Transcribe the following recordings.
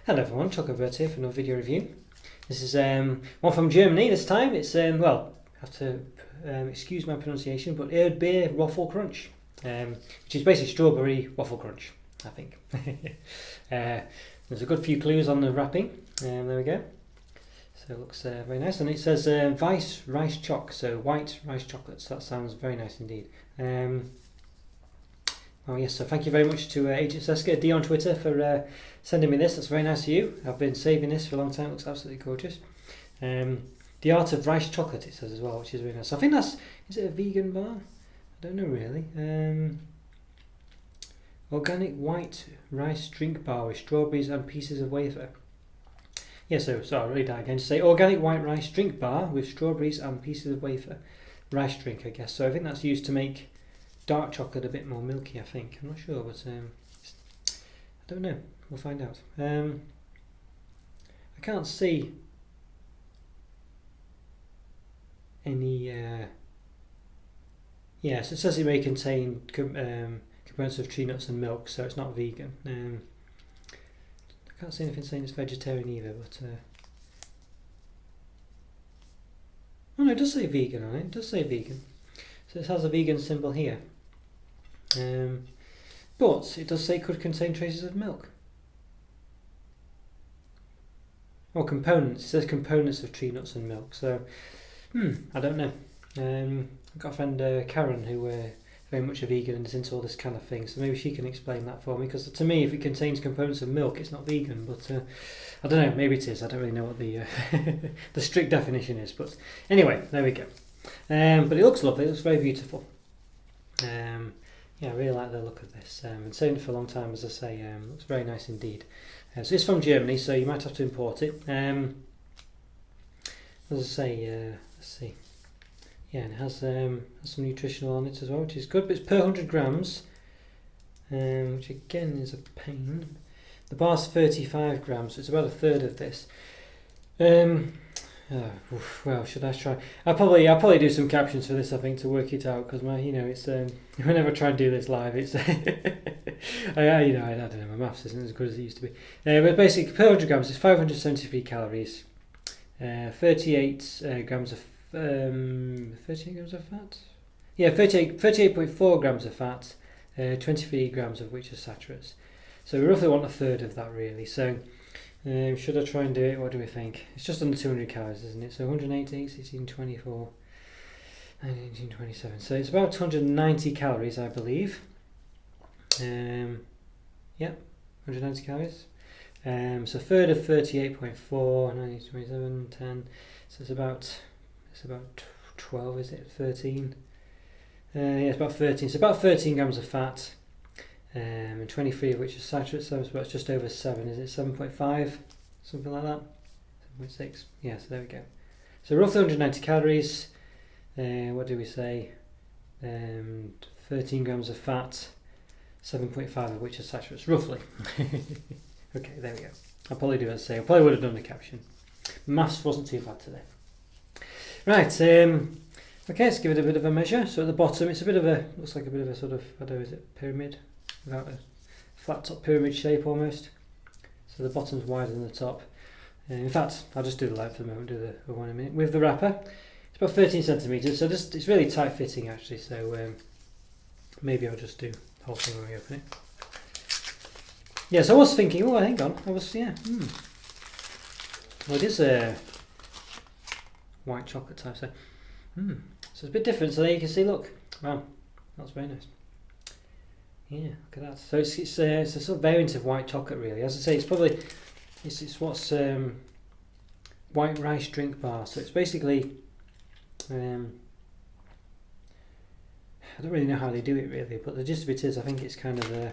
Hello everyone, Chocolo Roberto here for another video review. This is one from Germany this time. It's, well, I have to excuse my pronunciation, but Erdbeer Waffel Crunch, which is basically strawberry waffle crunch, I think. There's a good few clues on the wrapping, there we go. So it looks very nice, and it says Weiss Rice Choc, so white rice chocolates. That sounds very nice indeed. Oh yes, so thank you very much to Agent Seska D on Twitter for sending me this. That's very nice of you. I've been saving this for a long time. It looks absolutely gorgeous. The Art of Rice Chocolate, it says as well, which is really nice. So I think that's, is it a vegan bar? I don't know really. Organic white rice drink bar with strawberries and pieces of wafer. Yeah, so I'll read that again. To say organic white rice drink bar with strawberries and pieces of wafer. Rice drink, I guess. So I think that's used to make dark chocolate a bit more milky, I think. I'm not sure, but I don't know. We'll find out. I can't see any. Yeah, so it says it may contain components of tree nuts and milk, so it's not vegan. I can't see anything saying it's vegetarian either, but oh no, it does say vegan on it. It does say vegan. So it has a vegan symbol here. But it does say it could contain traces of milk. Or components. It says components of tree nuts and milk. So, I don't know. I've got a friend, Karen, who very much a vegan and is into all this kind of thing. So maybe she can explain that for me. Because to me, if it contains components of milk, it's not vegan. But I don't know. Maybe it is. I don't really know what the the strict definition is. But anyway, there we go. But it looks lovely. It looks very beautiful. Yeah, I really like the look of this. Been saving it for a long time, as I say. Looks very nice indeed. So it's from Germany, so you might have to import it. As I say, let's see. Yeah, and it has some nutritional on it as well, which is good. But it's per 100 grams, which again is a pain. The bar's 35 grams, so it's about a third of this. Well, should I try? I'll probably do some captions for this, I think, to work it out, because it's whenever I try and do this live, it's I don't know, my maths isn't as good as it used to be. But basically, per 100 grams, it's 573 calories, 38 grams of 38 grams of fat. Yeah, 38.4 grams of fat, 23 grams of which are saturates. So we roughly want a third of that, really. So. Should I try and do it? What do we think? It's just under 200 calories, isn't it? So 180, 16, 24, 19, 27. So it's about 290 calories, I believe. Yeah, 190 calories. So a third of 38.4, 19, 27, 10. So it's about 12, is it? 13. Yeah, it's about 13. So about 13 grams of fat. And 23 of which are saturates, so it's just over 7, is it 7.5? Something like that? 7.6? Yeah, so there we go. So roughly 190 calories, what do we say? 13 grams of fat, 7.5 of which are saturates, roughly. Okay, there we go. I'll probably do as I say, I probably would have done the caption. Maths wasn't too bad today. Right, okay, let's give it a bit of a measure. So at the bottom, it's looks like a bit of a sort of, I don't know, is it pyramid? Without a flat top pyramid shape almost. So the bottom's wider than the top. In fact, I'll just do the length for the moment, do the one in a minute. With the wrapper, it's about 13 centimetres, so it's really tight fitting actually, so maybe I'll just do the whole thing when we open it. Yeah, so I was thinking, hang on, well it is a white chocolate type, so it's a bit different, so there you can see, look, wow, that's very nice. Yeah, look at that. So it's a sort of variant of white chocolate, really. As I say, it's what's white rice drink bar. So it's basically I don't really know how they do it really, but the gist of it is, I think it's kind of I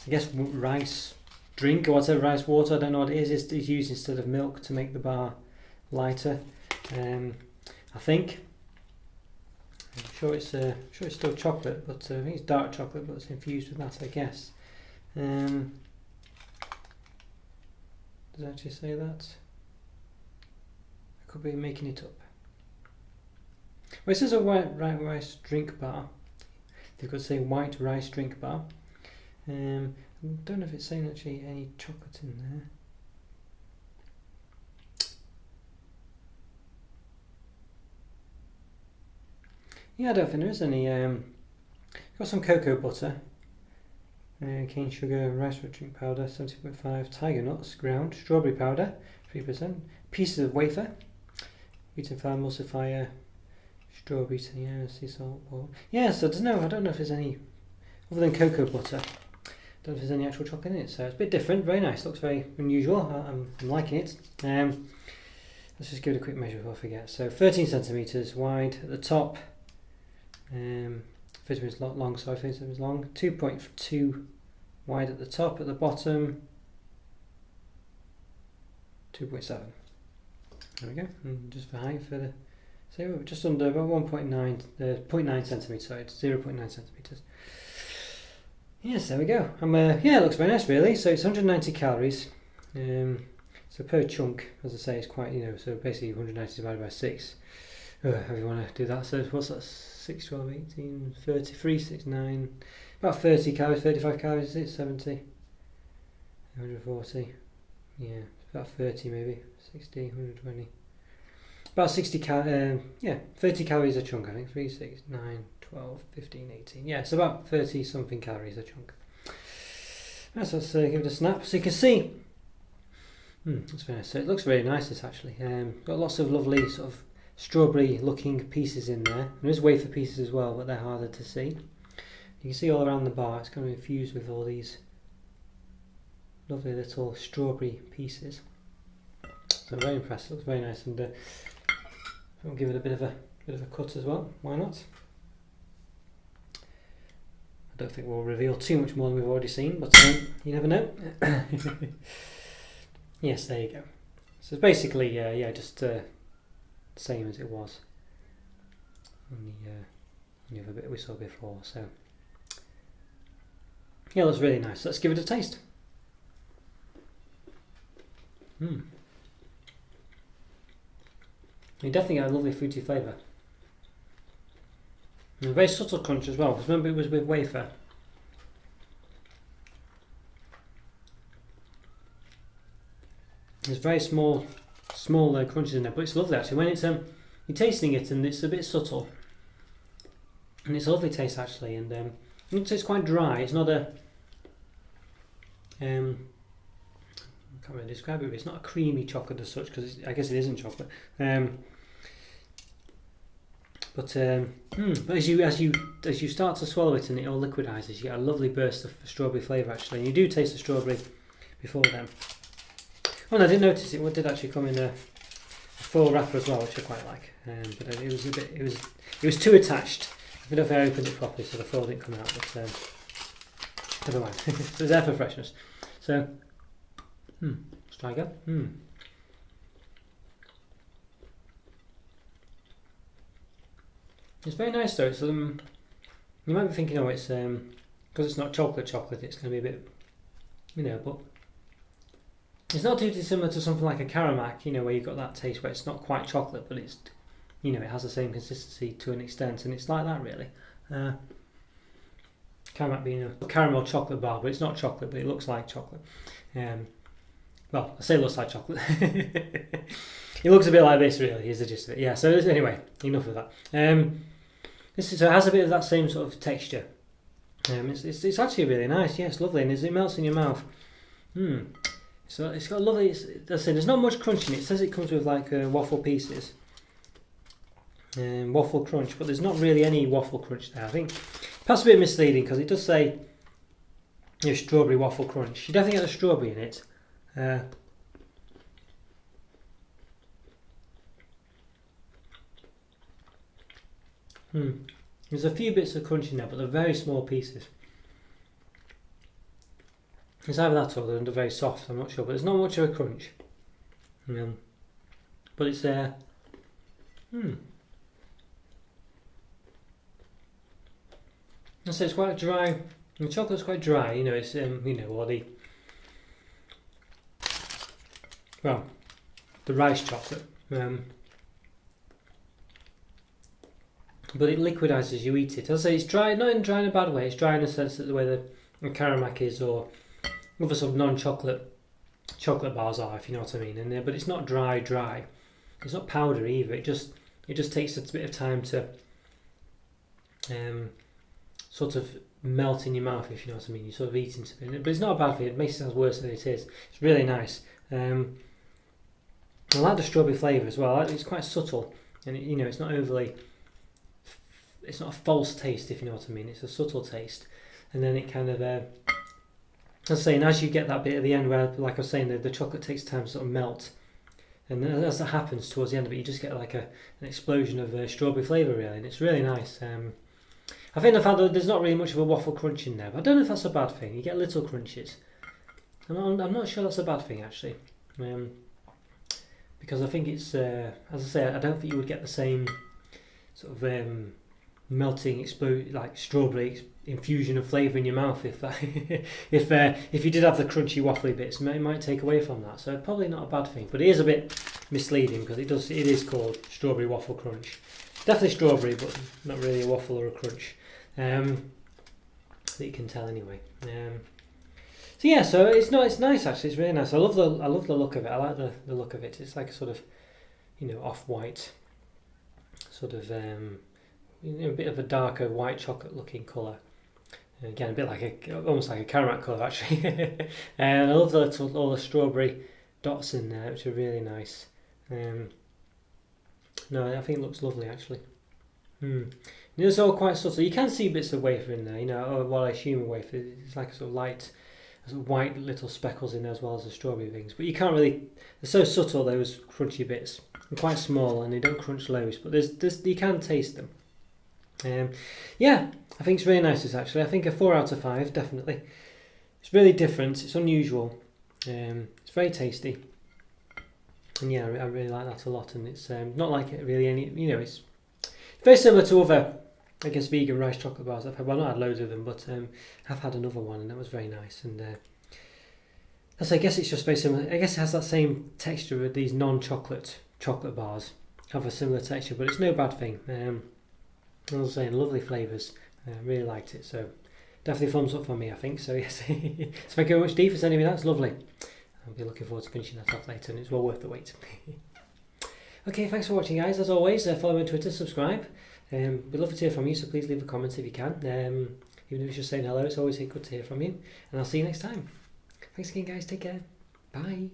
guess rice drink or whatever, rice water. I don't know what it is. It's used instead of milk to make the bar lighter. I think. I'm sure it's still chocolate, but I think it's dark chocolate, but it's infused with that, I guess. Does it actually say that? I could be making it up. Well, it says a white rice drink bar. They could say white rice drink bar. I don't know if it's saying actually any chocolate in there. Yeah, I don't think there is any. Got some cocoa butter, cane sugar, rice drink powder, 70.5, tiger nuts, ground, strawberry powder, 3%, pieces of wafer, wheaten flour, emulsifier, strawberry, sea salt. Yeah, so I don't know if there's any, other than cocoa butter, I don't know if there's any actual chocolate in it. So it's a bit different, very nice, looks very unusual. I'm liking it. Let's just give it a quick measure before I forget. So 13 centimeters wide at the top. 30 centimeters long, 30 centimeters long, 2.2 wide at the top, at the bottom 2.7. There we go. And just for height, for the, so we're just under about 1.9, 0.9 centimeters, sorry, it's 0.9 centimeters. Yes, there we go. Yeah, it looks very nice really. So it's 190 calories. So per chunk, as I say, it's quite, so basically 190 divided by 6. How do you want to do that? So what's that? 6, 12, 18, 33, 6, 9, about 30 calories, 35 calories, is it? 70, 140, yeah, about 30 maybe, 60, 120, about 60 30 calories a chunk, I think, 3, 6, 9, 12, 15, 18, yeah, so about 30 something calories a chunk. Right, so let's give it a snap, so you can see, that's very nice. So it looks very nice, this actually, got lots of lovely sort of strawberry looking pieces in there. There is wafer pieces as well, but they're harder to see. You can see all around the bar it's kind of infused with all these lovely little strawberry pieces. So I'm very impressed, it looks very nice, and I'll give it a bit of a cut as well, why not? I don't think we'll reveal too much more than we've already seen, but you never know. Yes, there you go. So it's basically just same as it was on the other bit we saw before. So yeah, it looks really nice. Let's give it a taste. You definitely get a lovely fruity flavour. And a very subtle crunch as well, because remember it was with wafer. There's very small crunches in there, but it's lovely actually. When it's you're tasting it and it's a bit subtle, and it's a lovely taste actually. And it's quite dry. It's not a I can't really describe it. But it's not a creamy chocolate as such, because I guess it isn't chocolate. But as you start to swallow it and it all liquidizes, you get a lovely burst of strawberry flavour actually. And you do taste the strawberry before then. Oh, and I did notice it did actually come in a full wrapper as well, which I quite like. But it was too attached. I don't think I opened it properly, so the foil didn't come out. But never mind. It's there for freshness. So, let's try again. It's very nice though. It's you might be thinking, oh, it's because it's not chocolate. It's going to be a bit, but. It's not too dissimilar to something like a Caramac, where you've got that taste where it's not quite chocolate, but it's, it has the same consistency to an extent, and it's like that really. Caramac being a caramel chocolate bar, but it's not chocolate, but it looks like chocolate. Well, I say it looks like chocolate. It looks a bit like this really, is the gist of it. Yeah, so anyway, enough of that. So it has a bit of that same sort of texture. It's actually really nice, yes, lovely, and as it melts in your mouth, so it's got lovely, there's not much crunch in it. It says it comes with like waffle pieces, waffle crunch, but there's not really any waffle crunch there. I think perhaps a bit misleading because it does say strawberry waffle crunch. You definitely get the strawberry in it. There's a few bits of crunch in there, but they're very small pieces. It's either that or they're very soft, I'm not sure, but there's not much of a crunch. But it's there. So it's quite dry. The chocolate's quite dry, it's all the rice chocolate. But it liquidizes as you eat it. As I say, it's dry, not dry in a bad way. It's dry in the sense that the way the Karamak is, or other sort of non-chocolate chocolate bars are, if you know what I mean. And but it's not dry. It's not powdery either. It just takes a bit of time to sort of melt in your mouth, if you know what I mean. You sort of eat into it, but it's not a bad thing. It makes it sound worse than it is. It's really nice. I like the strawberry flavour as well. It's quite subtle, and it's not overly. It's not a false taste, if you know what I mean. It's a subtle taste, and then it kind of. As I was saying, as you get that bit at the end where, like I was saying, the chocolate takes time to sort of melt, and as that happens towards the end of it, you just get like an explosion of strawberry flavour, really, and it's really nice. I think the fact that there's not really much of a waffle crunch in there, but I don't know if that's a bad thing. You get little crunches. I'm not sure that's a bad thing, actually. Because I think it's, as I say, I don't think you would get the same sort of melting, like strawberry infusion of flavour in your mouth if if you did have the crunchy waffly bits. It might take away from that. So probably not a bad thing, but it is a bit misleading because it is called strawberry waffle crunch. Definitely strawberry, but not really a waffle or a crunch. That you can tell anyway. So yeah, so it's nice actually. It's really nice. I love the look of it. I like the look of it. It's like a sort of off-white, sort of a bit of a darker white chocolate looking colour. Again, a bit like almost like a caramel colour actually. And I love all the strawberry dots in there, which are really nice. No, I think it looks lovely actually. It's all quite subtle. You can see bits of wafer in there, or what I assume a wafer. It's like a sort of light, sort of white little speckles in there as well as the strawberry things. But you can't really. They're so subtle, those crunchy bits. They're quite small and they don't crunch loads, but you can taste them. Yeah, I think it's really nice. This actually, I think a 4 out of 5 definitely. It's really different. It's unusual. It's very tasty. And yeah, I really like that a lot. And it's not like it really any. It's very similar to other, I guess, vegan rice chocolate bars I've had. Well, not had loads of them, but I've had another one, and that was very nice. And I guess it's just very similar. I guess it has that same texture with these non-chocolate chocolate bars. Have a similar texture, but it's no bad thing. As I was saying, lovely flavours. Really liked it. So definitely thumbs up for me, I think. So yes, so thank you very much, Dee, for sending me that. It's lovely. I'll be looking forward to finishing that off later, and it's well worth the wait. Okay, thanks for watching, guys. As always, follow me on Twitter, subscribe. We'd love to hear from you, so please leave a comment if you can. Even if it's just saying hello, it's always good to hear from you. And I'll see you next time. Thanks again, guys. Take care. Bye.